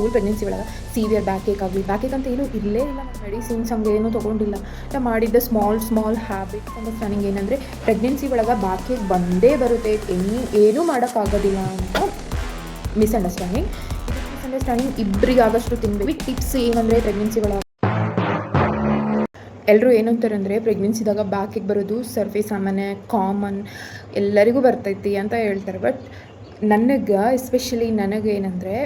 Hole pregnancy ಒಳಗೆ severe back ಏಕ್ ಆಗಲಿ, back ಏಕ್ ಅಂತ ಏನೂ ಇರಲೇ ಇಲ್ಲ. ಮೆಡಿಸಿನ್ಸ್ ಹಂಗೆ ಏನೂ ತೊಗೊಂಡಿಲ್ಲ. ನಾ ಮಾಡಿದ್ದ ಸ್ಮಾಲ್ ಹ್ಯಾಬಿಟ್ಸ್ ಅಂಡರ್ಸ್ಟ್ಯಾಂಡಿಂಗ್ ಏನಂದರೆ ಪ್ರೆಗ್ನೆನ್ಸಿ ಒಳಗೆ ಬ್ಯಾಕ್ ಏಕ್ ಬಂದೇ ಬರುತ್ತೆ, ಏನೂ ಮಾಡೋಕ್ಕಾಗೋದಿಲ್ಲ ಅಂತ ಮಿಸ್ಅಂಡರ್ಸ್ಟ್ಯಾಂಡಿಂಗ್. ಇಬ್ಬರಿಗಾಗಷ್ಟು ತಿನ್ನಬೇಕು. ಟಿಪ್ಸ್ ಏನಂದರೆ ಪ್ರೆಗ್ನೆನ್ಸಿ ಒಳಗೆ ಎಲ್ಲರೂ ಏನಂತಾರಂದರೆ ಪ್ರೆಗ್ನೆನ್ಸಿದಾಗ ಬ್ಯಾಕಿಗೆ ಬರೋದು ಸರ್ಫೇ ಸಾಮಾನ್ಯ, ಕಾಮನ್, ಎಲ್ಲರಿಗೂ ಬರ್ತೈತಿ ಅಂತ ಹೇಳ್ತಾರೆ. ಬಟ್ ನನಗೆ ಎಸ್ಪೆಷಲಿ ನನಗೇನಂದರೆ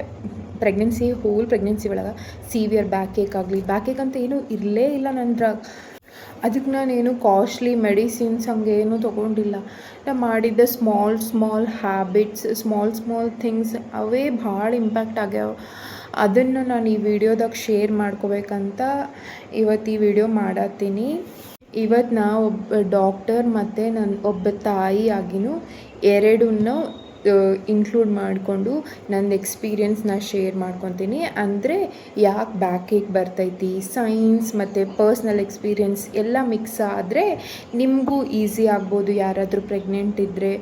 ಹೋಲ್ ಪ್ರೆಗ್ನೆನ್ಸಿ ಒಳಗೆ ಸಿವಿಯರ್ ಬ್ಯಾಕ್ ಏಕ್ ಆಗಲಿ, ಬ್ಯಾಕ್ ಏಕ್ ಅಂತ ಏನೂ ಇರಲೇ ಇಲ್ಲ ನಂತರ. ಅದಕ್ಕೆ ನಾನೇನು ಕಾಸ್ಟ್ಲಿ ಮೆಡಿಸಿನ್ಸ್ ಹಂಗೆ ಏನೂ ತೊಗೊಂಡಿಲ್ಲ. ನಾ ಮಾಡಿದ್ದ ಸ್ಮಾಲ್ ಹ್ಯಾಬಿಟ್ಸ್, ಸ್ಮಾಲ್ ಥಿಂಗ್ಸ್ ಅವೇ ಭಾಳ ಇಂಪ್ಯಾಕ್ಟ್ ಆಗ್ಯಾವ. ಅದನ್ನು ನಾನು ಈ ವಿಡಿಯೋದಾಗ ಶೇರ್ ಮಾಡ್ಕೋಬೇಕಂತ ಇವತ್ತು ಈ ವಿಡಿಯೋ ಮಾಡತ್ತೀನಿ. ಇವತ್ತು ನಾ ಒಬ್ಬ ಡಾಕ್ಟರ್ ಮತ್ತು ನನ್ನ ಒಬ್ಬ ತಾಯಿ ಆಗಿನೂ ಎರಡನ್ನೂ ಇನ್ಕ್ಲೂಡ್ ಮಾಡಿಕೊಂಡು ನನ್ನ ಎಕ್ಸ್ಪೀರಿಯನ್ಸ್ನ ಶೇರ್ ಮಾಡ್ಕೊತೀನಿ. ಅಂದರೆ ಯಾಕೆ ಬ್ಯಾಕ್ ಏಕ್ ಬರ್ತೈತಿ, ಸೈನ್ಸ್ ಮತ್ತು ಪರ್ಸ್ನಲ್ ಎಕ್ಸ್ಪೀರಿಯನ್ಸ್ ಎಲ್ಲ ಮಿಕ್ಸ್ ಆದರೆ ನಿಮಗೂ ಈಸಿ ಆಗ್ಬೋದು. ಯಾರಾದರೂ ಪ್ರೆಗ್ನೆಂಟ್ ಇದ್ದರೆ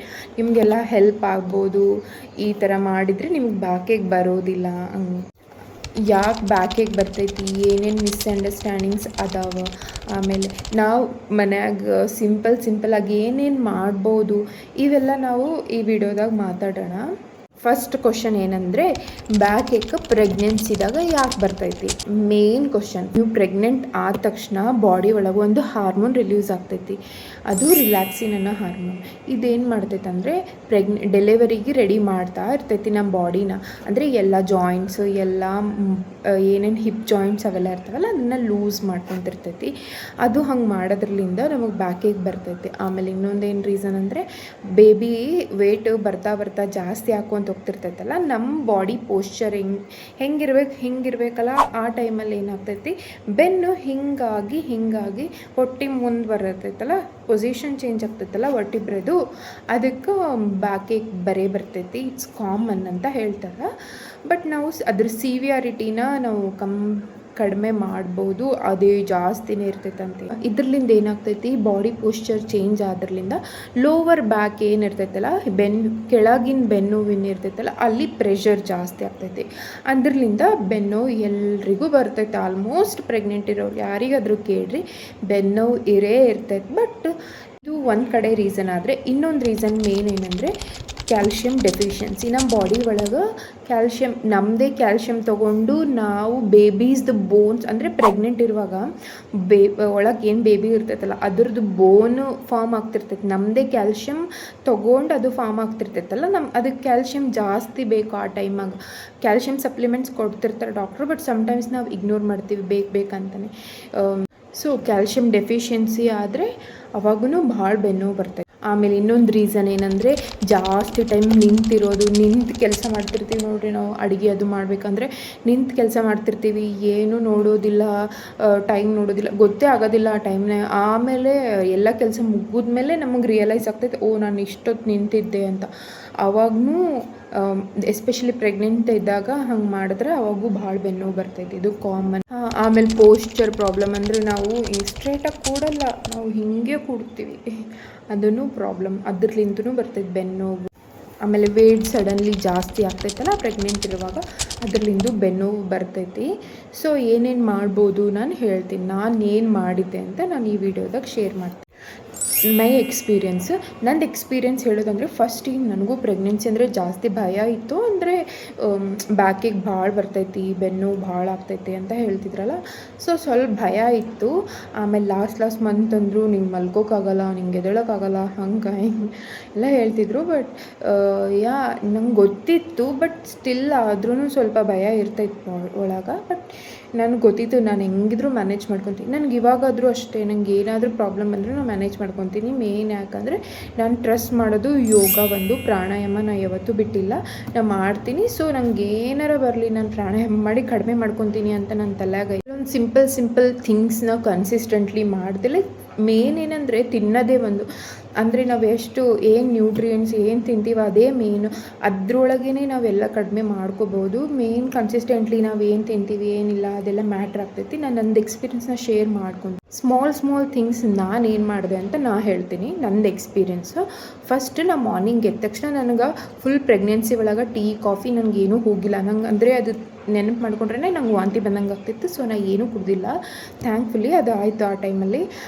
ನಿಮಗೆಲ್ಲ ಹೆಲ್ಪ್ ಆಗ್ಬೋದು. ಈ ಥರ ಮಾಡಿದರೆ ನಿಮ್ಗೆ ಬ್ಯಾಕ್ ಏಕ್ ಬರೋದಿಲ್ಲ. ಯಾಕೆ ಬ್ಯಾಕ್ ಏಕ್ ಬರ್ತೈತಿ, ಏನೇನು ಮಿಸ್ಅಂಡರ್ಸ್ಟ್ಯಾಂಡಿಂಗ್ಸ್ ಅದಾವ, ಆಮೇಲೆ ನಾವು ಮನ್ಯಾಗ ಸಿಂಪಲಾಗಿ ಏನೇನು ಮಾಡ್ಬೋದು, ಇವೆಲ್ಲ ನಾವು ಈ ವಿಡಿಯೋದಾಗ ಮಾತಾಡೋಣ. ಫಸ್ಟ್ ಕ್ವಶನ್ ಏನಂದರೆ ಬ್ಯಾಕ್ ಏಕ್ ಪ್ರೆಗ್ನೆನ್ಸಿದಾಗ ಯಾಕೆ ಬರ್ತೈತಿ. ಮೇನ್ ಕ್ವಶನ್, ನೀವು ಪ್ರೆಗ್ನೆಂಟ್ ಆದ ತಕ್ಷಣ ಬಾಡಿ ಒಳಗೆ ಒಂದು ಹಾರ್ಮೋನ್ ರಿಲೀಸ್ ಆಗ್ತೈತಿ, ಅದು ರಿಲ್ಯಾಕ್ಸಿನ್ ಅನ್ನೋ ಹಾರ್ಮೋನ್. ಇದೇನು ಮಾಡ್ತೈತೆ ಅಂದರೆ ಡೆಲಿವರಿಗೆ ರೆಡಿ ಮಾಡ್ತಾ ಇರ್ತೈತಿ ನಮ್ಮ ಬಾಡಿನ. ಅಂದರೆ ಎಲ್ಲ ಜಾಯಿಂಟ್ಸು, ಎಲ್ಲ ಏನೇನು ಹಿಪ್ ಜಾಯಿಂಟ್ಸ್ ಅವೆಲ್ಲ ಇರ್ತಾವಲ್ಲ ಅದನ್ನು ಲೂಸ್ ಮಾಡ್ಕೊತಿರ್ತೈತಿ. ಅದು ಹಂಗೆ ಮಾಡೋದ್ರಲ್ಲಿಂದ ನಮಗೆ ಬ್ಯಾಕ್ ಏಕ್ ಬರ್ತೈತಿ. ಆಮೇಲೆ ಇನ್ನೊಂದೇನು ರೀಸನ್ ಅಂದರೆ ಬೇಬಿ ವೇಟ್ ಬರ್ತಾ ಜಾಸ್ತಿ ಹಾಕೊಂತ ಹೋಗ್ತಿರ್ತೈತಲ್ಲ, ನಮ್ಮ ಬಾಡಿ ಪೋಶ್ಚರ್ ಹಿಂಗಿರ್ಬೇಕಲ್ಲ, ಆ ಟೈಮಲ್ಲಿ ಏನಾಗ್ತೈತಿ ಬೆನ್ನು ಹಿಂಗಾಗಿ ಹೊಟ್ಟೆ ಮುಂದೆ ಬರತೈತಲ್ಲ, ಪೊಸಿಷನ್ ಚೇಂಜ್ ಆಗ್ತೈತಲ್ಲ ಹೊಟ್ಟಿಬ್ರದು, ಅದಕ್ಕೆ ಬ್ಯಾಕ್ ಏಕ್ ಬರ್ತೈತಿ. ಇಟ್ಸ್ ಕಾಮನ್ ಅಂತ ಹೇಳ್ತಾರೆ. ಬಟ್ ನಾವು ಅದ್ರ ಸಿವಿಯಾರಿಟಿನ ನಾವು ಕಡಿಮೆ ಮಾಡ್ಬೋದು, ಅದೇ ಜಾಸ್ತಿನೇ ಇರ್ತೈತಂತೆ. ಇದ್ರಲಿಂದ ಏನಾಗ್ತೈತಿ, ಬಾಡಿ ಪೋಶ್ಚರ್ ಚೇಂಜ್ ಆದ್ರಲಿಂದ ಲೋವರ್ ಬ್ಯಾಕ್ ಏನಿರ್ತೈತಲ್ಲ, ಕೆಳಗಿನ ಬೆನ್ನುವಿನ ಇರ್ತೈತಲ್ಲ, ಅಲ್ಲಿ ಪ್ರೆಷರ್ ಜಾಸ್ತಿ ಆಗ್ತೈತಿ. ಅದ್ರಲಿಂದ ಬೆನ್ನೋವು ಎಲ್ರಿಗೂ ಬರ್ತೈತೆ. ಆಲ್ಮೋಸ್ಟ್ ಪ್ರೆಗ್ನೆಂಟ್ ಇರೋರು ಯಾರಿಗಾದರೂ ಕೇಳ್ರಿ ಬೆನ್ನೋವು ಇರ್ತೈತೆ. ಬಟ್ ಇದು ಒಂದು ಕಡೆ ರೀಸನ್ ಆದರೆ, ಇನ್ನೊಂದು ರೀಸನ್ ಮೇನ್ ಏನಂದರೆ ಕ್ಯಾಲ್ಶಿಯಂ ಡೆಫಿಷಿಯನ್ಸಿ. ನಮ್ಮ ಬಾಡಿ ಒಳಗೆ ನಮ್ಮದೇ ಕ್ಯಾಲ್ಶಿಯಂ ತೊಗೊಂಡು ನಾವು ಬೇಬೀಸ್ದು ಬೋನ್ಸ್, ಅಂದರೆ ಪ್ರೆಗ್ನೆಂಟ್ ಇರುವಾಗ ಒಳಗೆ ಏನು ಬೇಬಿ ಇರ್ತೈತಲ್ಲ ಅದ್ರದ್ದು ಬೋನು ಫಾರ್ಮ್ ಆಗ್ತಿರ್ತೈತೆ. ನಮ್ಮದೇ ಕ್ಯಾಲ್ಶಿಯಂ ತೊಗೊಂಡು ಅದು ಫಾರ್ಮ್ ಆಗ್ತಿರ್ತೈತಲ್ಲ, ಅದಕ್ಕೆ ಕ್ಯಾಲ್ಶಿಯಂ ಜಾಸ್ತಿ ಬೇಕು. ಆ ಟೈಮಾಗ ಕ್ಯಾಲ್ಶಿಯಂ ಸಪ್ಲಿಮೆಂಟ್ಸ್ ಕೊಡ್ತಿರ್ತಾರೆ ಡಾಕ್ಟ್ರು, ಬಟ್ ಸಮ್ಟೈಮ್ಸ್ ನಾವು ಇಗ್ನೋರ್ ಮಾಡ್ತೀವಿ ಬೇಕಂತಾನೆ. ಸೊ ಕ್ಯಾಲ್ಶಿಯಂ ಡೆಫಿಷಿಯನ್ಸಿ ಆದರೆ ಅವಾಗೂ ಭಾಳ ಬೆನ್ನೋವು ಬರ್ತೈತೆ. ಆಮೇಲೆ ಇನ್ನೊಂದು ರೀಸನ್ ಏನಂದರೆ ಜಾಸ್ತಿ ಟೈಮ್ ನಿಂತು ಕೆಲಸ ಮಾಡ್ತಿರ್ತೀವಿ ನೋಡಿರಿ. ನಾವು ಅಡುಗೆ ಅದು ಮಾಡಬೇಕಂದ್ರೆ ನಿಂತು ಕೆಲಸ ಮಾಡ್ತಿರ್ತೀವಿ, ಏನೂ ನೋಡೋದಿಲ್ಲ, ಟೈಮ್ ನೋಡೋದಿಲ್ಲ, ಗೊತ್ತೇ ಆಗೋದಿಲ್ಲ ಆ ಟೈಮ್ನಾಗ. ಆಮೇಲೆ ಎಲ್ಲ ಕೆಲಸ ಮುಗಿದ್ಮೇಲೆ ನಮಗೆ ರಿಯಲೈಸ್ ಆಗ್ತೈತೆ, ನಾನು ಇಷ್ಟೊತ್ತು ನಿಂತಿದ್ದೆ ಅಂತ. ಅವಾಗೂ ಎಸ್ಪೆಷಲಿ ಪ್ರೆಗ್ನೆಂಟ್ ಇದ್ದಾಗ ಹಂಗೆ ಮಾಡಿದ್ರೆ ಅವಾಗೂ ಭಾಳ ಬೆನ್ನೋವು ಬರ್ತೈತೆ. ಇದು ಕಾಮನ್. ಆಮೇಲೆ ಪೋಶ್ಚರ್ ಪ್ರಾಬ್ಲಮ್ ಅಂದರೆ ನಾವು ಸ್ಟ್ರೇಟಾಗಿ ಕೂಡಲ್ಲ, ನಾವು ಹೀಗೆ ಕೂಡ್ತೀವಿ, ಅದೂ ಪ್ರಾಬ್ಲಮ್. ಅದ್ರಲಿಂದನೂ ಬರ್ತೈತೆ ಬೆನ್ನೋವು. ಆಮೇಲೆ ವೇಟ್ ಸಡನ್ಲಿ ಜಾಸ್ತಿ ಆಗ್ತೈತಲ್ಲ ಪ್ರೆಗ್ನೆಂಟ್ ಇರುವಾಗ, ಅದರಲ್ಲಿಂದು ಬೆನ್ನೋವು ಬರ್ತೈತಿ. ಸೊ ಏನೇನು ಮಾಡ್ಬೋದು ನಾನು ಹೇಳ್ತೀನಿ. ನಾನು ಏನು ಮಾಡಿದ್ದೆ ಅಂತ ನಾನು ಈ ವಿಡಿಯೋದಾಗ ಶೇರ್ ಮಾಡ್ತೀನಿ. ಮೈ ಎಕ್ಸ್ಪೀರಿಯನ್ಸ್, ನಂದು ಎಕ್ಸ್ಪೀರಿಯನ್ಸ್ ಹೇಳೋದಂದರೆ ಫಸ್ಟಿಗೆ ನನಗೂ ಪ್ರೆಗ್ನೆನ್ಸಿ ಅಂದರೆ ಜಾಸ್ತಿ ಭಯ ಇತ್ತು. ಅಂದರೆ ಬ್ಯಾಕಿಗೆ ಭಾಳ ಬರ್ತೈತಿ, ಬೆನ್ನು ಭಾಳ ಆಗ್ತೈತಿ ಅಂತ ಹೇಳ್ತಿದ್ರಲ್ಲ, ಸೊ ಸ್ವಲ್ಪ ಭಯ ಇತ್ತು. ಆಮೇಲೆ ಲಾಸ್ಟ್ ಮಂತ್ ಅಂದರು ನಿಂಗೆ ಮಲ್ಗೋಕ್ಕಾಗಲ್ಲ, ನಿಂಗೆ ಎದ್ದೇಳೋಕ್ಕಾಗಲ್ಲ, ಹಂಗೆ ಎಲ್ಲ ಹೇಳ್ತಿದ್ರು. ಬಟ್ ನಂಗೆ ಗೊತ್ತಿತ್ತು, ಬಟ್ ಸ್ಟಿಲ್ ಆದ್ರೂ ಸ್ವಲ್ಪ ಭಯ ಇರ್ತೈತೆ ಒಳಗೆ. ಬಟ್ ನನಗೆ ಗೊತ್ತಿತ್ತು ನಾನು ಹೆಂಗಿದ್ರು ಮ್ಯಾನೇಜ್ ಮಾಡ್ಕೊತೀನಿ. ನನಗೆ ಇವಾಗಾದರೂ ಅಷ್ಟೇ, ನನಗೆ ಏನಾದರೂ ಪ್ರಾಬ್ಲಮ್ ಬಂದರೂ ನಾನು ಮ್ಯಾನೇಜ್ ಮಾಡ್ಕೊತೀನಿ. ಮೇನ್ ಯಾಕಂದರೆ ನಾನು ಟ್ರಸ್ಟ್ ಮಾಡೋದು ಯೋಗ, ಒಂದು ಪ್ರಾಣಾಯಾಮ ನಾನು ಯಾವತ್ತೂ ಬಿಟ್ಟಿಲ್ಲ, ನಾನು ಮಾಡ್ತೀನಿ. ಸೊ ನನಗೆ ಏನಾರ ಬರಲಿ ನಾನು ಪ್ರಾಣಾಯಾಮ ಮಾಡಿ ಕಡಿಮೆ ಮಾಡ್ಕೊತೀನಿ ಅಂತ ನನ್ನ ತಲೆಯಾಗ ಒಂದು ಸಿಂಪಲ್ ಥಿಂಗ್ಸ್ನ ಕನ್ಸಿಸ್ಟೆಂಟ್ಲಿ ಮಾಡ್ತಿಲ್ಲ. ಮೇನ್ ಏನಂದರೆ ತಿನ್ನೋದೇ ಒಂದು, ಅಂದರೆ ನಾವು ಏನು ನ್ಯೂಟ್ರಿಯೆಂಟ್ಸ್ ಏನು ತಿಂತೀವಿ ಅದೇ ಮೇನು. ಅದರೊಳಗೇ ನಾವೆಲ್ಲ ಕಡಿಮೆ ಮಾಡ್ಕೋಬೋದು. ಮೇನ್ ಕನ್ಸಿಸ್ಟೆಂಟ್ಲಿ ನಾವು ಏನು ತಿಂತೀವಿ ಏನಿಲ್ಲ ಅದೆಲ್ಲ ಮ್ಯಾಟ್ರ್ ಆಗ್ತೈತಿ. ನಾನು ನಂದು ಎಕ್ಸ್ಪೀರಿಯನ್ಸ್ನ ಶೇರ್ ಮಾಡ್ಕೊಂಡು ಸ್ಮಾಲ್ ಥಿಂಗ್ಸ್ ನಾನೇನು ಮಾಡಿದೆ ಅಂತ ಹೇಳ್ತೀನಿ ನಂದು ಎಕ್ಸ್ಪೀರಿಯೆನ್ಸು. ಫಸ್ಟ್ ನಾ ಮಾರ್ನಿಂಗ್ ಎದ್ದ ತಕ್ಷಣ ನನಗೆ ಫುಲ್ ಪ್ರೆಗ್ನೆನ್ಸಿ ಒಳಗೆ ಟೀ ಕಾಫಿ ನನಗೇನೂ ಹೋಗಿಲ್ಲ. ನಂಗೆ ಅಂದರೆ ಅದು ನೆನಪು ಮಾಡ್ಕೊಂಡ್ರೆ ನಂಗೆ ವಾಂತಿ ಬಂದಂಗೆ ಆಗ್ತಿತ್ತು. ಸೊ ನಾ ಏನೂ ಕುಡ್ದಿಲ್ಲ. ಥ್ಯಾಂಕ್ಫುಲಿ ಅದು ಆಯಿತು ಆ ಟೈಮಲ್ಲಿ.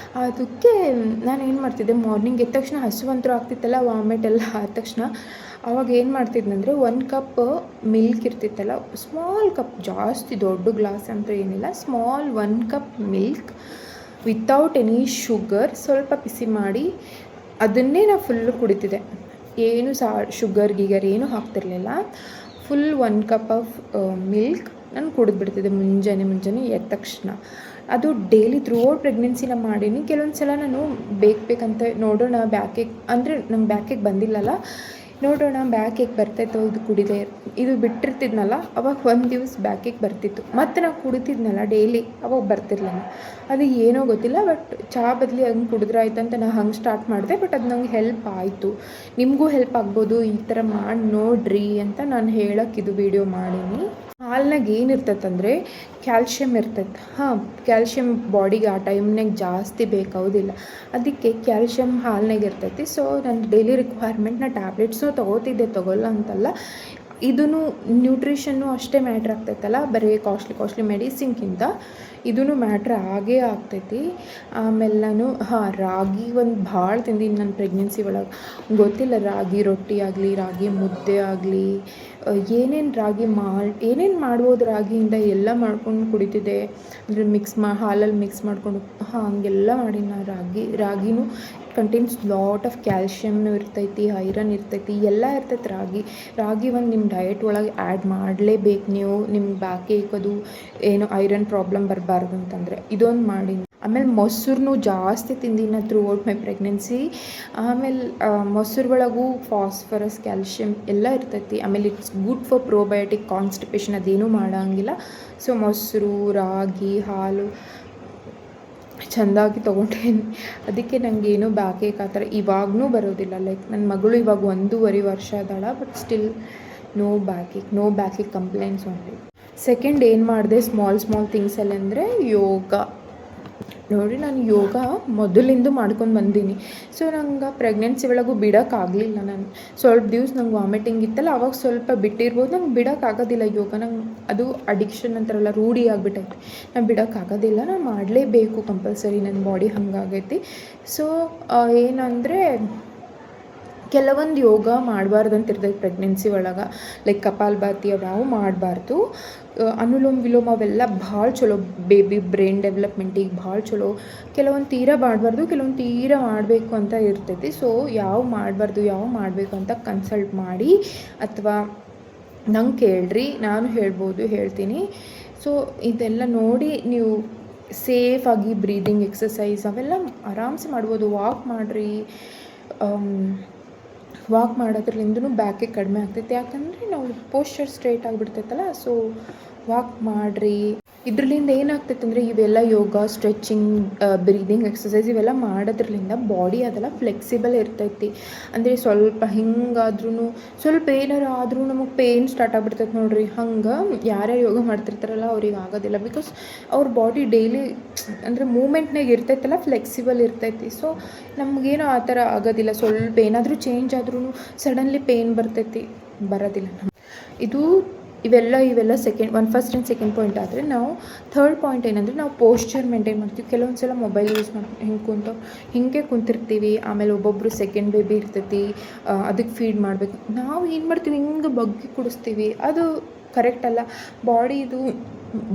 ಅದಕ್ಕೆ ನಾನು ಏನು ಮಾಡ್ತಿದ್ದೆ, ಮಾರ್ನಿಂಗ್ ಎದ್ದ ತಕ್ಷಣ ಹಸುವಂತರೂ ಆಗ್ತಿತ್ತಲ್ಲ, ವಾಮಿಟ್ ಎಲ್ಲ ಆದ ತಕ್ಷಣ ಅವಾಗ ಏನು ಮಾಡ್ತಿದ್ದಂದರೆ 1 ಕಪ್ ಮಿಲ್ಕ್ ಇರ್ತಿತ್ತಲ್ಲ, ಸ್ಮಾಲ್ ಕಪ್, ಜಾಸ್ತಿ ದೊಡ್ಡ ಗ್ಲಾಸ್ ಅಂತ ಏನಿಲ್ಲ, small 1 cup milk without any sugar ಸ್ವಲ್ಪ ಬಿಸಿ ಮಾಡಿ ಅದನ್ನೇ ನಾನು ಫುಲ್ಲು ಕುಡಿತಿದ್ದೆ. ಏನು ಶುಗರ್ ಗೀಗರ್ ಏನೂ ಹಾಕ್ತಿರ್ಲಿಲ್ಲ. ಫುಲ್ 1 ಕಪ್ ಆಫ್ ಮಿಲ್ಕ್ ನಾನು ಕುಡಿದ್ಬಿಡ್ತಿದ್ದೆ ಮುಂಜಾನೆ ಎದ್ದ ತಕ್ಷಣ. ಅದು ಡೈಲಿ ಥ್ರೂಔಟ್ ಪ್ರೆಗ್ನೆನ್ಸಿನ ಮಾಡೀನಿ. ಕೆಲವೊಂದು ಸಲ ನಾನು ಬೇಕಂತ ನೋಡೋಣ ಬ್ಯಾಕಿಗೆ, ಅಂದರೆ ನಂಗೆ ಬ್ಯಾಕಿಗೆ ಬಂದಿಲ್ಲಲ್ಲ, ನೋಡೋಣ ಬ್ಯಾಕಿಗೆ ಬರ್ತೈತೋ ಇದು ಕುಡಿದೆ, ಇದು ಬಿಟ್ಟಿರ್ತಿದ್ನಲ್ಲ ಅವಾಗ ಒಂದು ದಿವಸ ಬ್ಯಾಕಿಗೆ ಬರ್ತಿತ್ತು. ಮತ್ತು ನಾನು ಕುಡಿತಿದ್ನಲ್ಲ ಡೈಲಿ, ಅವಾಗ ಬರ್ತಿರ್ಲಿಲ್ಲ. ಅದು ಏನೋ ಗೊತ್ತಿಲ್ಲ, ಬಟ್ ಚಹಾ ಬದಲಿ ಹಂಗೆ ಕುಡಿದ್ರಾಯ್ತಂತ ನಾನು ಹಂಗೆ ಸ್ಟಾರ್ಟ್ ಮಾಡಿದೆ. ಬಟ್ ಅದು ನಂಗೆ ಹೆಲ್ಪ್ ಆಯಿತು. ನಿಮಗೂ ಹೆಲ್ಪ್ ಆಗ್ಬೋದು, ಈ ಥರ ಮಾಡಿ ನೋಡ್ರಿ ಅಂತ ನಾನು ಹೇಳೋಕ್ಕಿದು ವೀಡಿಯೋ ಮಾಡೀನಿ. ಹಾಲ್ನಾಗ ಏನಿರ್ತೈತಂದರೆ ಕ್ಯಾಲ್ಶಿಯಮ್ ಇರ್ತೈತೆ. ಕ್ಯಾಲ್ಶಿಯಮ್ ಬಾಡಿಗೆ ಆ ಟೈಮ್ನಾಗ ಜಾಸ್ತಿ ಬೇಕಾಗೋದಿಲ್ಲ, ಅದಕ್ಕೆ ಕ್ಯಾಲ್ಶಿಯಮ್ ಹಾಲ್ನಾಗ ಇರ್ತೈತಿ. ಸೊ ನನ್ನ ಡೈಲಿ ರಿಕ್ವೈರ್ಮೆಂಟ್, ನಾನು ಟ್ಯಾಬ್ಲೆಟ್ಸು ತೊಗೋಲ್ಲ ಅಂತಲ್ಲ, ಇದೂ ನ್ಯೂಟ್ರಿಷನ್ನು ಅಷ್ಟೇ ಮ್ಯಾಟ್ರ್ ಆಗ್ತೈತಲ್ಲ, ಬರೀ ಕಾಸ್ಟ್ಲಿ ಮೆಡಿಸಿನ್ಗಿಂತ ಇದೂ ಮ್ಯಾಟ್ರ್ ಆಗೇ ಆಗ್ತೈತಿ. ಆಮೇಲೆ ನಾನು ರಾಗಿ ಒಂದು ಭಾಳ ತಿಂದೀನಿ ನನ್ನ ಪ್ರೆಗ್ನೆನ್ಸಿ ಒಳಗೆ. ಗೊತ್ತಿಲ್ಲ, ರಾಗಿ ರೊಟ್ಟಿ ಆಗಲಿ, ರಾಗಿ ಮುದ್ದೆ ಆಗಲಿ, ಏನೇನು ರಾಗಿ ಏನೇನು ಮಾಡ್ಬೋದು ರಾಗಿಯಿಂದ ಎಲ್ಲ ಮಾಡ್ಕೊಂಡು ಕುಡಿತಿದ್ದೆ. ಅಂದರೆ ಹಾಲಲ್ಲಿ ಮಿಕ್ಸ್ ಮಾಡಿಕೊಂಡು ಹಂಗೆಲ್ಲ ಮಾಡೀನಿ ನಾನು. ರಾಗಿನೂ ಕಂಟೈನ್ಸ್ ಲಾಟ್ ಆಫ್ ಕ್ಯಾಲ್ಶಿಯಮ್ನು ಇರ್ತೈತಿ, ಐರನ್ ಇರ್ತೈತಿ, ಎಲ್ಲ ಇರ್ತೈತಿ. ರಾಗಿ ಒಂದು ನಿಮ್ಮ ಡಯಟ್ ಒಳಗೆ ಆ್ಯಡ್ ಮಾಡಲೇಬೇಕು ನೀವು. ನಿಮ್ಗೆ ಬ್ಯಾಕ್ ಏಕೋದು ಏನೋ ಐರನ್ ಪ್ರಾಬ್ಲಮ್ ಬರಬಾರ್ದು ಅಂತಂದರೆ ಇದೊಂದು ಮಾಡೀನಿ. ಆಮೇಲೆ ಮೊಸರನ್ನು ಜಾಸ್ತಿ ತಿಂದಿನ ಥ್ರೂಔಟ್ ಮೈ ಪ್ರೆಗ್ನೆನ್ಸಿ. ಆಮೇಲೆ ಮೊಸರು ಒಳಗೂ ಫಾಸ್ಫರಸ್, ಕ್ಯಾಲ್ಶಿಯಮ್ ಎಲ್ಲ ಇರ್ತೈತಿ. ಆಮೇಲೆ it's good for probiotic, constipation ಅದೇನೂ ಮಾಡೋಂಗಿಲ್ಲ. ಸೊ ಮೊಸರು, ರಾಗಿ, ಹಾಲು ಚೆಂದಾಗಿ ತೊಗೊಂಡೇನಿ. ಅದಕ್ಕೆ ನನಗೇನು ಬ್ಯಾಕೇಕ್ ಆ ಥರ ಇವಾಗೂ ಬರೋದಿಲ್ಲ. ಲೈಕ್ ನನ್ನ ಮಗಳು ಇವಾಗ 1.5 ವರ್ಷ ಅದಾಳ, but still no backache complaints only. Second ಏನು ಮಾಡಿದೆ ಸ್ಮಾಲ್ ಥಿಂಗ್ಸಲ್ಲಿ ಅಂದರೆ ಯೋಗ. ನೋಡಿ, ನಾನು ಯೋಗ ಮೊದಲಿಂದ ಮಾಡ್ಕೊಂಡು ಬಂದೀನಿ. ಸೊ ನಂಗೆ ಪ್ರೆಗ್ನೆನ್ಸಿ ಒಳಗೂ ಬಿಡೋಕ್ಕಾಗಲಿಲ್ಲ. ನಾನು ಸ್ವಲ್ಪ ದಿವ್ಸ ನಂಗೆ ವಾಮಿಟಿಂಗ್ ಇತ್ತಲ್ಲ, ಅವಾಗ ಸ್ವಲ್ಪ ಬಿಟ್ಟಿರ್ಬೋದು. ನಂಗೆ ಬಿಡೋಕ್ಕಾಗೋದಿಲ್ಲ ಯೋಗ. ನಂಗೆ ಅದು ಅಡಿಕ್ಷನ್ ಅಂತಾರಲ್ಲ, ರೂಢಿ ಆಗಿಬಿಟ್ಟೈತಿ. ನಾನು ಬಿಡೋಕ್ಕಾಗೋದಿಲ್ಲ, ನಾನು ಮಾಡಲೇಬೇಕು ಕಂಪಲ್ಸರಿ, ನನ್ನ ಬಾಡಿ ಹಂಗಾಗೈತಿ. ಸೊ ಏನಂದರೆ ಕೆಲವೊಂದು ಯೋಗ ಮಾಡಬಾರ್ದು ಅಂತ ಇರ್ತೈತೆ ಪ್ರೆಗ್ನೆನ್ಸಿ ಒಳಗೆ. ಲೈಕ್ ಕಪಾಲಭಾತಿ ಅವು ಮಾಡಬಾರ್ದು. ಅನುಲೋಮ ವಿಲೋಮ ಅವೆಲ್ಲ ಭಾಳ ಚಲೋ, ಬೇಬಿ ಬ್ರೈನ್ ಡೆವಲಪ್ಮೆಂಟಿಗೆ ಭಾಳ ಚಲೋ. ಕೆಲವೊಂದು ತೀರಾ ಮಾಡಬಾರ್ದು, ಕೆಲವೊಂದು ತೀರಾ ಮಾಡಬೇಕು ಅಂತ ಇರ್ತೈತಿ. ಸೊ ಯಾವ ಮಾಡಬಾರ್ದು, ಯಾವ ಮಾಡಬೇಕು ಅಂತ ಕನ್ಸಲ್ಟ್ ಮಾಡಿ ಅಥವಾ ನಂಗೆ ಕೇಳ್ರಿ, ನಾನು ಹೇಳ್ತೀನಿ. ಸೊ ಇದೆಲ್ಲ ನೋಡಿ ನೀವು ಸೇಫಾಗಿ ಬ್ರೀದಿಂಗ್ ಎಕ್ಸಸೈಸ್ ಅವೆಲ್ಲ ಆರಾಮ್ಸೆ ಮಾಡ್ಬೋದು. ವಾಕ್ ಮಾಡೋದ್ರಲ್ಲಿಂದನೂ ಬ್ಯಾಕಿಗೆ ಕಡಿಮೆ ಆಗ್ತೈತೆ. ಯಾಕಂದರೆ ನಾವು ಪೋಶ್ಚರ್ ಸ್ಟ್ರೈಟ್ ಆಗಿಬಿಡ್ತೈತಲ್ಲ. ಸೊ ವಾಕ್ ಮಾಡಿರಿ. ಇದರಲ್ಲಿಂದ ಏನಾಗ್ತೈತೆ ಅಂದರೆ ಇವೆಲ್ಲ ಯೋಗ, ಸ್ಟ್ರೆಚಿಂಗ್, ಬ್ರೀದಿಂಗ್ ಎಕ್ಸಸೈಸ್ ಇವೆಲ್ಲ ಮಾಡೋದ್ರಲ್ಲಿಂದ ಬಾಡಿ ಅದೆಲ್ಲ ಫ್ಲೆಕ್ಸಿಬಲ್ ಇರ್ತೈತಿ. ಅಂದರೆ ಸ್ವಲ್ಪ ಹಿಂಗಾದ್ರೂ, ಸ್ವಲ್ಪ ಏನಾರು ಆದರೂ ನಮಗೆ ಪೇಯ್ನ್ ಸ್ಟಾರ್ಟ್ ಆಗಿಬಿಡ್ತೈತೆ ನೋಡಿರಿ. ಹಂಗೆ ಯಾರ್ಯಾರು ಯೋಗ ಮಾಡ್ತಿರ್ತಾರಲ್ಲ ಅವ್ರಿಗೆ ಆಗೋದಿಲ್ಲ. ಬಿಕಾಸ್ ಅವ್ರ ಬಾಡಿ ಡೈಲಿ ಅಂದರೆ ಮೂಮೆಂಟ್ನಾಗ ಇರ್ತೈತಲ್ಲ, ಫ್ಲೆಕ್ಸಿಬಲ್ ಇರ್ತೈತಿ. ಸೊ ನಮಗೇನೋ ಆ ಥರ ಆಗೋದಿಲ್ಲ. ಸ್ವಲ್ಪ ಏನಾದರೂ ಚೇಂಜ್ ಆದ್ರೂ ಸಡನ್ಲಿ ಪೇಯ್ನ್ ಬರೋದಿಲ್ಲ. ಇವೆಲ್ಲ ಫಸ್ಟ್ ಆ್ಯಂಡ್ ಸೆಕೆಂಡ್ ಪಾಯಿಂಟ್ ಆದರೆ, ನಾವು ಥರ್ಡ್ ಪಾಯಿಂಟ್ ಏನಂದರೆ ನಾವು ಪೋಶ್ಚರ್ ಮೇಂಟೈನ್ ಮಾಡ್ತೀವಿ. ಕೆಲವೊಂದು ಸಲ ಮೊಬೈಲ್ ಯೂಸ್ ಮಾಡಿ ಹಿಂಗೆ ಕುಂತಿರ್ತೀವಿ. ಆಮೇಲೆ ಒಬ್ಬೊಬ್ಬರು ಸೆಕೆಂಡ್ ಬೇಬಿ ಇರ್ತೈತಿ, ಅದಕ್ಕೆ ಫೀಡ್ ಮಾಡಬೇಕು. ನಾವು ಏನು ಮಾಡ್ತೀವಿ, ಹಿಂಗೆ ಬಗ್ಗಿ ಕುಡಿಸ್ತೀವಿ. ಅದು ಕರೆಕ್ಟ್ ಅಲ್ಲ. ಬಾಡಿದು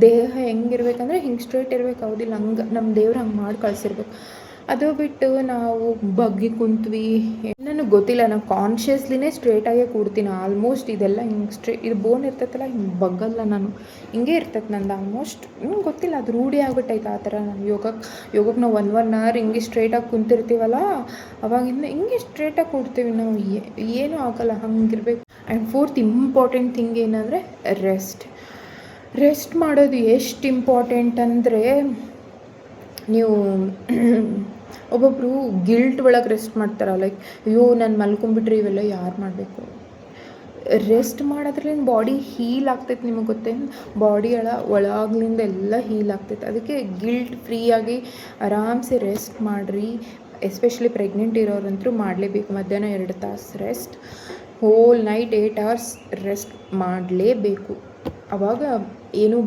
ದೇಹ ಹೆಂಗಿರ್ಬೇಕಂದ್ರೆ ಹಿಂಗೆ ಸ್ಟ್ರೈಟ್ ಇರಬೇಕಾಗೋದಿಲ್ಲ. ಹಂಗೆ ನಮ್ಮ ದೇವ್ರು ಹಂಗೆ ಮಾಡಿ ಕಳಿಸಿರ್ಬೇಕು. ಅದು ಬಿಟ್ಟು ನಾವು ಬಗ್ಗಿ ಕುಂತ್ವಿ, ನನಗೆ ಗೊತ್ತಿಲ್ಲ, ನಾನು ಕಾನ್ಷಿಯಸ್ಲಿನೇ ಸ್ಟ್ರೇಟಾಗೇ ಕೂಡ್ತೀನಿ ಆಲ್ಮೋಸ್ಟ್. ಇದೆಲ್ಲ ಹಿಂಗೆ ಇದು ಬೋನ್ ಇರ್ತೈತಲ್ಲ, ಹಿಂಗೆ ಬಗ್ಗಲ್ಲ ನಾನು, ಹಿಂಗೆ ಇರ್ತೈತೆ ನಂದು ಆಲ್ಮೋಸ್ಟ್. ಗೊತ್ತಿಲ್ಲ, ಅದು ರೂಢಿ ಆಗ್ಬಿಟ್ಟೈತೆ ಆ ಥರ. ನಾನು ಯೋಗಕ್ಕೆ ನಾವು 1 ಅವರ್ ಹಿಂಗೆ ಸ್ಟ್ರೇಟಾಗಿ ಕುಂತಿರ್ತೀವಲ್ಲ, ಅವಾಗಿಂದ ಹಿಂಗೆ ಸ್ಟ್ರೇಟಾಗಿ ಕೂಡ್ತೀವಿ ನಾವು. ಏನೂ ಆಗಲ್ಲ, ಹಂಗಿರ್ಬೇಕು. ಆ್ಯಂಡ್ ಫೋರ್ತ್ ಇಂಪಾರ್ಟೆಂಟ್ ಥಿಂಗ್ ಏನಂದರೆ ರೆಸ್ಟ್ ಮಾಡೋದು ಎಷ್ಟು ಇಂಪಾರ್ಟೆಂಟ್ ಅಂದರೆ, ನೀವು ಒಬ್ಬೊಬ್ಬರು ಗಿಲ್ಟ್ ಒಳಗೆ ರೆಸ್ಟ್ ಮಾಡ್ತಾರೆ. ಲೈಕ್ ಅಯ್ಯೋ ನಾನು ಮಲ್ಕೊಂಬಿಟ್ರೆ ಇವೆಲ್ಲ ಯಾರು ಮಾಡಬೇಕು. ರೆಸ್ಟ್ ಮಾಡೋದ್ರಿಂದ ಬಾಡಿ ಹೀಲ್ ಆಗ್ತೈತೆ. ನಿಮಗೆ ಗೊತ್ತೇನು, ಬಾಡಿ ಒಳಗ್ಲಿಂದ ಎಲ್ಲ ಹೀಲ್ ಆಗ್ತೈತೆ. ಅದಕ್ಕೆ ಗಿಲ್ಟ್ ಫ್ರೀಯಾಗಿ ಆರಾಮ್ಸೆ ರೆಸ್ಟ್ ಮಾಡಿರಿ. ಎಸ್ಪೆಷಲಿ ಪ್ರೆಗ್ನೆಂಟ್ ಇರೋರಂತೂ ಮಾಡಲೇಬೇಕು. ಮಧ್ಯಾಹ್ನ 2 ತಾಸು rest, hole night 8 hours rest ಮಾಡಲೇಬೇಕು. ಆವಾಗ ಏನು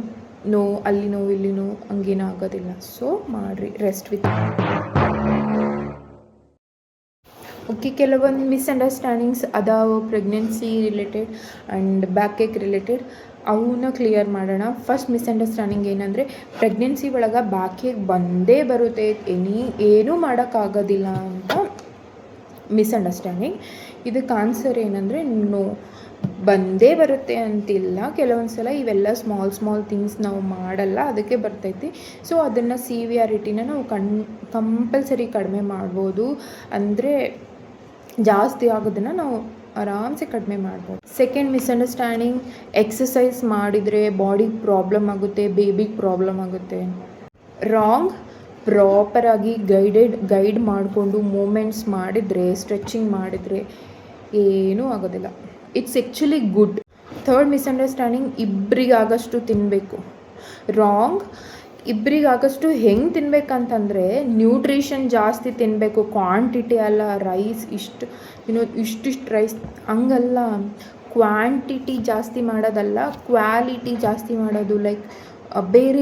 ಅಲ್ಲಿ ನೋವು ಇಲ್ಲಿ ನೋವು ಹಂಗೇನೂ ಆಗೋದಿಲ್ಲ. ಸೊ ಮಾಡಿರಿ ರೆಸ್ಟ್ ವಿತ್. ಓಕೆ, ಕೆಲವೊಂದು ಮಿಸ್ಅಂಡರ್ಸ್ಟ್ಯಾಂಡಿಂಗ್ಸ್ ಅದಾವೆ pregnancy related and back Ek related. ಅವನ್ನ ಕ್ಲಿಯರ್ ಮಾಡೋಣ. ಫಸ್ಟ್ ಮಿಸ್ಅಂಡರ್ಸ್ಟ್ಯಾಂಡಿಂಗ್ ಏನಂದರೆ, ಪ್ರೆಗ್ನೆನ್ಸಿ ಒಳಗೆ ಬ್ಯಾಕ್ ಏಕ್ ಬಂದೇ ಬರುತ್ತೆ, ಏನೂ ಮಾಡೋಕ್ಕಾಗೋದಿಲ್ಲ ಅಂತ ಮಿಸ್ಅಂಡರ್ಸ್ಟ್ಯಾಂಡಿಂಗ್. ಇದಕ್ಕೆ ಆನ್ಸರ್ ಏನಂದರೆ, ಬಂದೇ ಬರುತ್ತೆ ಅಂತಿಲ್ಲ. ಕೆಲವೊಂದು ಸಲ ಇವೆಲ್ಲ ಸ್ಮಾಲ್ ಥಿಂಗ್ಸ್ ನಾವು ಮಾಡಲ್ಲ, ಅದಕ್ಕೆ ಬರ್ತೈತಿ. ಸೊ ಅದನ್ನು ಸಿವಿಯಾರಿಟಿನ ನಾವು ಕಂಪಲ್ಸರಿ ಕಡಿಮೆ ಮಾಡ್ಬೋದು. ಅಂದರೆ ಜಾಸ್ತಿ ಆಗೋದನ್ನು ನಾವು ಆರಾಮ್ಸೆ ಕಡಿಮೆ ಮಾಡ್ಬೋದು. ಸೆಕೆಂಡ್ ಮಿಸ್ಅಂಡರ್ಸ್ಟ್ಯಾಂಡಿಂಗ್, ಎಕ್ಸಸೈಸ್ ಮಾಡಿದರೆ ಬಾಡಿ ಪ್ರಾಬ್ಲಮ್ ಆಗುತ್ತೆ, ಬೇಬಿಗೆ ಪ್ರಾಬ್ಲಮ್ ಆಗುತ್ತೆ. ರಾಂಗ್. ಪ್ರಾಪರಾಗಿ ಗೈಡ್ ಮಾಡಿಕೊಂಡು ಮೂಮೆಂಟ್ಸ್ ಮಾಡಿದರೆ, ಸ್ಟ್ರೆಚಿಂಗ್ ಮಾಡಿದರೆ ಏನೂ ಆಗೋದಿಲ್ಲ. It's actually good. Third misunderstanding, ಇಬ್ಬರಿಗಾಗಷ್ಟು ತಿನ್ನಬೇಕು. ರಾಂಗ್. ಇಬ್ಬರಿಗಾಗಷ್ಟು ಹೆಂಗೆ ತಿನ್ಬೇಕಂತಂದರೆ, ನ್ಯೂಟ್ರಿಷನ್ ಜಾಸ್ತಿ ತಿನ್ನಬೇಕು, ಕ್ವಾಂಟಿಟಿ ಅಲ್ಲ. ರೈಸ್ ಇಷ್ಟಿಷ್ಟು ರೈಸ್ ಹಂಗಲ್ಲ. ಕ್ವಾಂಟಿಟಿ ಜಾಸ್ತಿ ಮಾಡೋದಲ್ಲ, ಕ್ವಾಲಿಟಿ ಜಾಸ್ತಿ ಮಾಡೋದು. ಲೈಕ್ ಬೇರೆ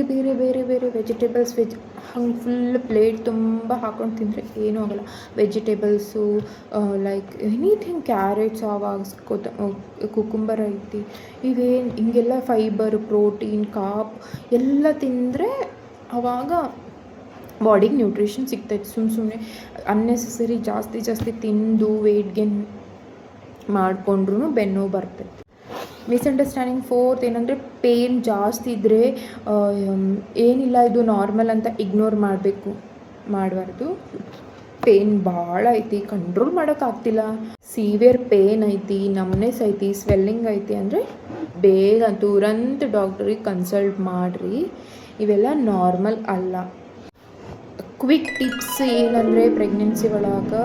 ವೆಜಿಟೇಬಲ್ಸ್ ಹಂಗೆ ಫುಲ್ ಪ್ಲೇಟ್ ತುಂಬ ಹಾಕೊಂಡು ತಿಂದರೆ ಏನೂ ಆಗೋಲ್ಲ. Vegetables like anything, carrots, cucumber ಐತಿ, ಇವೇನು ಹಿಂಗೆಲ್ಲ ಫೈಬರ್, ಪ್ರೋಟೀನ್, ಕಾರ್ಬ್ ಎಲ್ಲ ತಿಂದರೆ ಆವಾಗ ಬಾಡಿಗೆ ನ್ಯೂಟ್ರಿಷನ್ ಸಿಗ್ತೈತೆ. ಸುಮ್ಮನೆ ಅನ್ನೆಸೆಸರಿ ಜಾಸ್ತಿ ತಿಂದು ವೆಯ್ಟ್ ಗೇನ್ ಮಾಡಿಕೊಂಡ್ರೂ ಬೆನ್ನು ಬರ್ತೈತೆ. ಮಿಸ್ಅಂಡರ್ಸ್ಟ್ಯಾಂಡಿಂಗ್ ಫೋರ್ತ್ ಏನಂದರೆ, ಪೇನ್ ಜಾಸ್ತಿ ಇದ್ದರೆ ಏನಿಲ್ಲ ಇದು ನಾರ್ಮಲ್ ಅಂತ ಇಗ್ನೋರ್ ಮಾಡಬಾರ್ದು. ಪೇನ್ ಭಾಳ ಐತಿ, ಕಂಟ್ರೋಲ್ ಮಾಡೋಕ್ಕಾಗ್ತಿಲ್ಲ, ಸಿವಿಯರ್ ಪೇನ್ ಐತಿ, ನಮ್ನೆಸ್ ಐತಿ, ಸ್ವೆಲ್ಲಿಂಗ್ ಐತಿ ಅಂದರೆ ಬೇಗ ತುರಂತ ಡಾಕ್ಟ್ರಿಗೆ ಕನ್ಸಲ್ಟ್ ಮಾಡಿರಿ. ಇವೆಲ್ಲ ನಾರ್ಮಲ್ ಅಲ್ಲ. ಕ್ವಿಕ್ ಟಿಪ್ಸ್ ಏನಂದರೆ, ಪ್ರೆಗ್ನೆನ್ಸಿ ಒಳಗೆ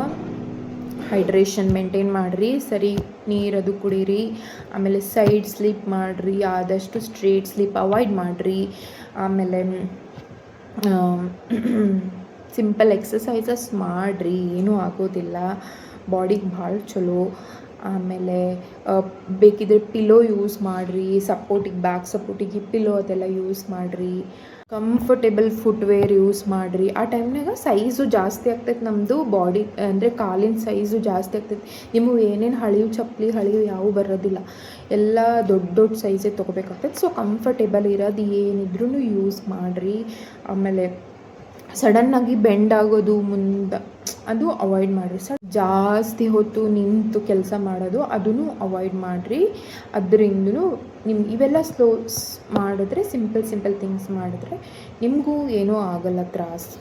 ಹೈಡ್ರೇಷನ್ ಮೇಂಟೈನ್ ಮಾಡಿರಿ, ಸರಿ ನೀರದು ಕುಡೀರಿ, ಆಮೇಲೆ ಸೈಡ್ ಸ್ಲೀಪ್ ಮಾಡಿರಿ, ಆದಷ್ಟು ಸ್ಟ್ರೇಟ್ ಸ್ಲೀಪ್ ಅವಾಯ್ಡ್ ಮಾಡಿರಿ. ಆಮೇಲೆ ಸಿಂಪಲ್ ಎಕ್ಸಸೈಸಸ್ ಮಾಡಿರಿ, ಏನೂ ಆಗೋದಿಲ್ಲ, ಬಾಡಿಗೆ ಭಾಳ ಚಲೋ. ಆಮೇಲೆ ಬೇಕಿದ್ರೆ ಪಿಲೋ ಯೂಸ್ ಮಾಡಿರಿ, ಬ್ಯಾಕ್ ಸಪೋರ್ಟಿಗೆ ಪಿಲೋ ಅದೆಲ್ಲ ಯೂಸ್ ಮಾಡಿರಿ. ಕಂಫರ್ಟೇಬಲ್ ಫುಟ್ವೇರ್ ಯೂಸ್ ಮಾಡಿರಿ. ಆ ಟೈಮ್ನಾಗ ಸೈಜು ಜಾಸ್ತಿ ಆಗ್ತೈತೆ, ನಮ್ಮದು ಬಾಡಿ ಅಂದರೆ ಕಾಲಿನ ಸೈಜು ಜಾಸ್ತಿ ಆಗ್ತೈತೆ. ನಿಮಗೆ ಏನೇನು ಹಳಿವು ಯಾವೂ ಬರೋದಿಲ್ಲ, ಎಲ್ಲ ದೊಡ್ಡ ಸೈಜೇ ತೊಗೋಬೇಕಾಗ್ತೈತೆ. ಸೊ ಕಂಫರ್ಟೇಬಲ್ ಇರೋದು ಏನಿದ್ರೂ ಯೂಸ್ ಮಾಡಿರಿ. ಆಮೇಲೆ ಸಡನ್ನಾಗಿ ಬೆಂಡ್ ಆಗೋದು ಮುಂದೆ ಅದು ಅವಾಯ್ಡ್ ಮಾಡಿರಿ. ಜಾಸ್ತಿ ಹೊತ್ತು ನಿಂತು ಕೆಲಸ ಮಾಡೋದು ಅದನ್ನು ಅವಾಯ್ಡ್ ಮಾಡಿರಿ. ಅದರಿಂದನೂ ಇವೆಲ್ಲ ಮಾಡಿದ್ರೆ ಸಿಂಪಲ್ ಥಿಂಗ್ಸ್ ಮಾಡಿದ್ರೆ ನಿಮಗೂ ಏನೂ ಆಗಲ್ಲ ತ್ರಾಸು.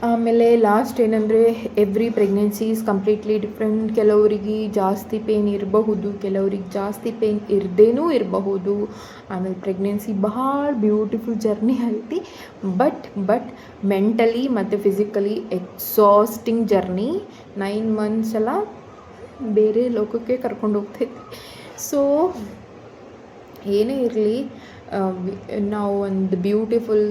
ಆಮೇಲೆ ಲಾಸ್ಟ್ ಏನಂದರೆ, every pregnancy is completely different. ಕೆಲವರಿಗೆ ಜಾಸ್ತಿ ಪೇನ್ ಇರಬಹುದು, ಕೆಲವ್ರಿಗೆ ಜಾಸ್ತಿ ಪೇನ್ ಇರದೇನೂ ಇರಬಹುದು. ಆಮೇಲೆ ಪ್ರೆಗ್ನೆನ್ಸಿ ಭಾಳ ಬ್ಯೂಟಿಫುಲ್ ಜರ್ನಿ ಐತಿ, ಬಟ್ ಮೆಂಟಲಿ ಮತ್ತು ಫಿಸಿಕಲಿ ಎಕ್ಸಾಸ್ಟಿಂಗ್ ಜರ್ನಿ. 9 months ಎಲ್ಲ ಬೇರೆ ಲೋಕಕ್ಕೆ ಕರ್ಕೊಂಡು ಹೋಗ್ತೈತಿ. ಸೊ ಏನೇ ಇರಲಿ, ನಾವು ಒಂದು ಬ್ಯೂಟಿಫುಲ್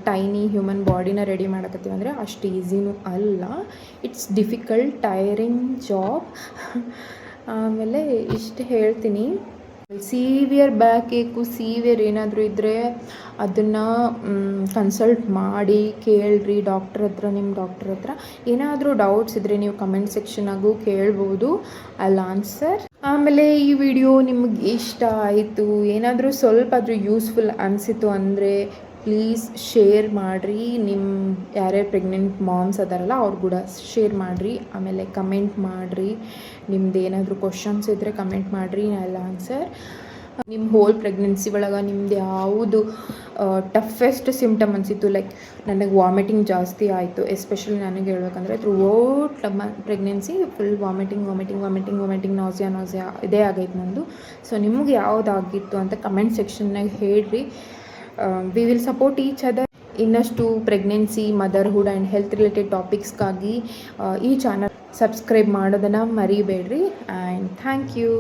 ಟೈನಿ ಹ್ಯೂಮನ್ ಬಾಡಿನ ರೆಡಿ ಮಾಡಕತ್ತೀವಿ ಅಂದರೆ ಅಷ್ಟು ಈಸಿನೂ ಅಲ್ಲ. It's difficult, tiring job. ಆಮೇಲೆ ಇಷ್ಟು ಹೇಳ್ತೀನಿ, ಸಿವಿಯರ್ ಬ್ಯಾಕ್ ಏಕು, ಸಿವಿಯರ್ ಏನಾದರೂ ಇದ್ದರೆ ಅದನ್ನು ಕನ್ಸಲ್ಟ್ ಮಾಡಿ ಕೇಳ್ರಿ ನಿಮ್ಮ ಡಾಕ್ಟ್ರ್ ಹತ್ರ. ಏನಾದರೂ ಡೌಟ್ಸ್ ಇದ್ದರೆ ನೀವು ಕಮೆಂಟ್ ಸೆಕ್ಷನಾಗೂ ಕೇಳ್ಬೋದು, ಅಲ್ಲಿ ಆನ್ಸರ್. ಆಮೇಲೆ ಈ ವಿಡಿಯೋ ನಿಮಗೆ ಇಷ್ಟ ಆಯಿತು, ಏನಾದರೂ ಸ್ವಲ್ಪ ಆದರೂ ಯೂಸ್ಫುಲ್ ಅನಿಸಿತು ಅಂದರೆ ಪ್ಲೀಸ್ ಶೇರ್ ಮಾಡಿರಿ. ಯಾರ್ಯಾರು ಪ್ರೆಗ್ನೆಂಟ್ ಮಾಮ್ಸ್ ಅದಾರಲ್ಲ ಅವ್ರು ಕೂಡ ಶೇರ್ ಮಾಡಿರಿ. ಆಮೇಲೆ ಕಮೆಂಟ್ ಮಾಡಿರಿ, ನಿಮ್ದು ಏನಾದರೂ ಕ್ವಶನ್ಸ್ ಇದ್ದರೆ ಕಮೆಂಟ್ ಮಾಡಿರಿ, ನಾನು ಆನ್ಸರ್. ನಿಮ್ಮ ಹೋಲ್ ಪ್ರೆಗ್ನೆನ್ಸಿ ಒಳಗೆ ನಿಮ್ದು ಯಾವುದು ಟಫೆಸ್ಟ್ ಸಿಮ್ಟಮ್ ಅನಿಸಿತ್ತು, ಲೈಕ್ ನನಗೆ ವಾಮಿಟಿಂಗ್ ಜಾಸ್ತಿ ಆಯಿತು. ಎಸ್ಪೆಷಲಿ ನನಗೆ ಹೇಳ್ಬೇಕಂದ್ರೆ throughout pregnancy full vomiting, nausea ಇದೇ ಆಗೈತೆ ನಂದು. ಸೊ ನಿಮಗೆ ಯಾವುದಾಗಿತ್ತು ಅಂತ ಕಮೆಂಟ್ ಸೆಕ್ಷನ್ನಾಗ ಹೇಳ್ರಿ. We will support each other. ಇನ್ನಷ್ಟು pregnancy, motherhood and health related ಟಾಪಿಕ್ಸ್ಗಾಗಿ ಈ ಚಾನಲ್ ಸಬ್ಸ್ಕ್ರೈಬ್ ಮಾಡೋದನ್ನು ಮರಿಬೇಡ್ರಿ ಆ್ಯಂಡ್ ಥ್ಯಾಂಕ್ ಯು.